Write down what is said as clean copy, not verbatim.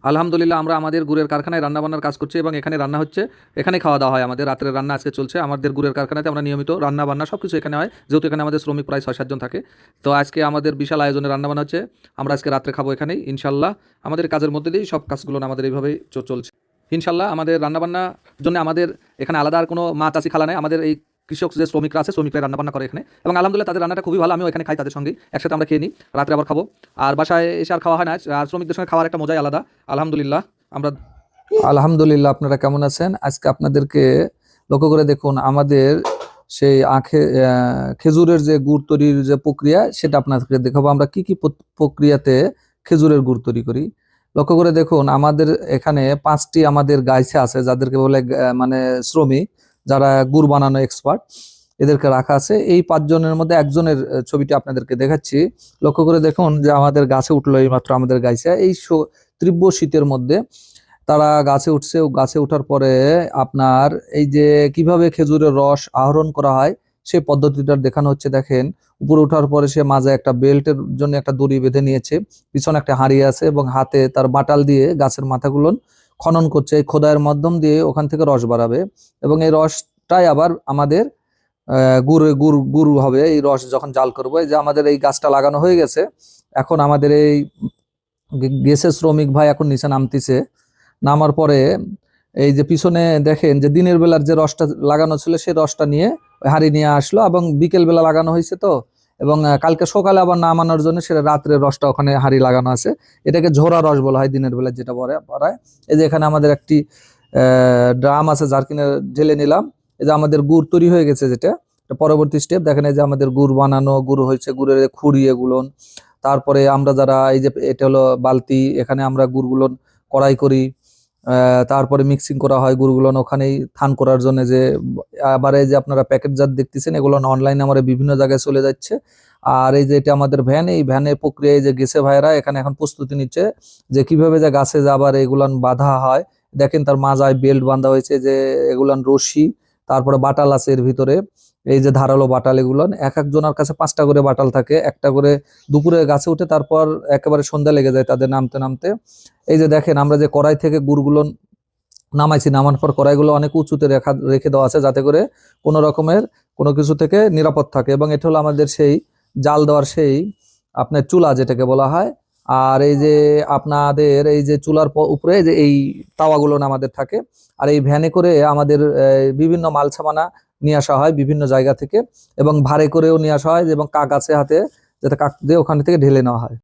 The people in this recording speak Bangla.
আলহামদুলিল্লাহ আমরা আমাদের গুড়ের কারখানায় রান্নাবান্নার কাজ করছি এবং এখানে রান্না হচ্ছে, এখানে খাওয়া দাওয়া হয়। আমাদের রাত্রের রান্না আজকে চলছে আমাদের গুড়ের কারখানাতে। আমরা নিয়মিত রান্না বান্না সব কিছু এখানে হয়, যেহেতু এখানে আমাদের শ্রমিক প্রায় 6-7 জন থাকে। তো আজকে আমাদের বিশাল আয়োজনে রান্নাবান্না হচ্ছে। আমরা আজকে রাত্রে খাবো এখানেই ইনশাল্লাহ। আমাদের কাজের মধ্যে দিয়েই সব কাজগুলো আমাদের এইভাবেই চলছে ইনশাল্লাহ। আমাদের রান্নাবান্নার জন্য আমাদের এখানে আলাদা আর কোনো মা চাষি খালা নেই। আমাদের এই কৃষক যে শ্রমিকরা আছে, শ্রমিকরা রান্নাবান্না করে এখানে, এবং আলহামদুলিল্লাহ তাদের রান্নাটা খুবই ভালো। আমিও এখানে খাই তাদের সঙ্গেই, একসাথে আমরা খেয়ে নিই, রাত্রে আবার খাবো। আর বাসায় এসে আর খাওয়া হয় না, আর শ্রমিকদের সঙ্গে খাওয়ার একটা মজাই আলাদা। আলহামদুলিল্লাহ আমরা আলহামদুলিল্লাহ। আপনারা কেমন আছেন? আজকে আপনাদেরকে লক্ষ্য করে দেখুন, আমাদের সেই খেজুরের যে গুড় তৈরির যে প্রক্রিয়া, সেটা আপনাদেরকে দেখাবো। আমরা কি কি প্রক্রিয়াতে খেজুরের গুড় তৈরি করি লক্ষ্য করে দেখুন। আমাদের এখানে 5টি আমাদের গাইছে আছে, যাদেরকে বলে মানে শ্রমিক, যারা গুড় বানানো এক্সপার্ট, এদেরকে রাখা আছে। এই 5 জনের মধ্যে একজনের ছবিটি আপনাদেরকে দেখাচ্ছি। লক্ষ্য করে দেখুন যে আমাদের গাছে উঠলো এই মাত্র আমাদের গাইছে। এই তীব্র শীতের মধ্যে তারা গাছে উঠছে। গাছে ওঠার পরে আপনার এই যে কিভাবে খেজুরের রস আহরণ করা হয় সেই পদ্ধতিটা দেখানো হচ্ছে। দেখেন, উপরে ওঠার পরে সে মাঝে একটা বেল্টের জন্য একটা দড়ি বেঁধে নিয়েছে, পিছনে একটা হাঁড়ি আছে এবং হাতে তার বাটাল দিয়ে গাছের মাথাগুলো খনন করছে। এই খোদাইয়ের মাধ্যম দিয়ে ওখান থেকে রস বাড়াবে এবং এই রসটাই আবার আমাদের গুড় গুড় গুড় হবে। এই রস যখন জাল করবো, এই যে আমাদের এই গাছটা লাগানো হয়ে গেছে, এখন আমাদের এই গেছে শ্রমিক ভাই এখন নিচে নামতিছে। নামার পরে এই যে পিছনে দেখেন যে দিনের বেলার যে রসটা লাগানো ছিল, সেই রসটা নিয়ে হাঁড়ি নিয়ে আসলো এবং বিকেল বেলা লাগানো হয়েছে। তো এবং কালকে সকালে আবার নামানোর জন্য সেটা রাত্রের রসটা ওখানে হাঁড়ি লাগানো আছে। এটাকে ঝোড়া রস বলা হয় দিনের বেলা যেটা পড়ায়। এই যে এখানে আমাদের একটি ড্রাম আছে, যার কিনে ঢেলে নিলাম। এই যে আমাদের গুড় তৈরি হয়ে গেছে, যেটা পরবর্তী স্টেপ। দেখেন এই যে আমাদের গুড় বানানো, গুড় হয়েছে, গুড়ের খুঁড়ি এগুলো। তারপরে আমরা যারা এই যে এটা হলো বালতি, এখানে আমরা গুড়গুলো কড়াই করি। তারপরে মিক্সিং করা হয় গুড়গুলো ওখানেই থান করার জন্য। যে আবার এই যে আপনারা প্যাকেটজাত দেখতেছেন, এগুলো অনলাইনে আমার বিভিন্ন জায়গায় চলে যাচ্ছে। আর এই যে এটা আমাদের ভ্যান, এই ভ্যানের প্রক্রিয়ায় যে গেছে ভাইরা এখানে এখন প্রস্তুতি নিচ্ছে যে কিভাবে যে গাছে আবার এগুলান বাঁধা হয়। দেখেন তার মাজায় বেল্ট বাঁধা হয়েছে, যে এগুলান রশি, তারপরে বাটাল আছে এর ভিতরে। এই যে ধারালো বাটাল, এগুলো এক একজনের কাছে 5টা করে বাটাল থাকে। একটা করে দুপুরে গাছে উঠে, তারপর একেবারে সন্ধ্যা লেগে যায় তাদের নামতে নামতে। এই যে দেখেন আমরা যে কড়াই থেকে গুড়গুলো নামাইছি, নামানোর পর কড়াইগুলো অনেক উঁচুতে রেখে দেওয়া আছে, যাতে করে কোনো রকমের কোনো কিছু থেকে নিরাপদ থাকে। এবং এটা হলো আমাদের সেই জাল দেওয়ার সেই আপনার চুলা যেটাকে বলা হয়। আর এই যে আপনাদের এই যে চুলার উপরে যে এই তাওয়াগুলো আমাদের থাকে। আর এই ভ্যানে করে আমাদের বিভিন্ন মাল সামানা নিয়ে আসা হয় বিভিন্ন জায়গা থেকে, এবং ভাড়ে করেও নিয়ে আসা হয়, এবং কাক আছে হাতে, যাতে কাক দিয়ে ওখান থেকে ঢেলে নেওয়া হয়।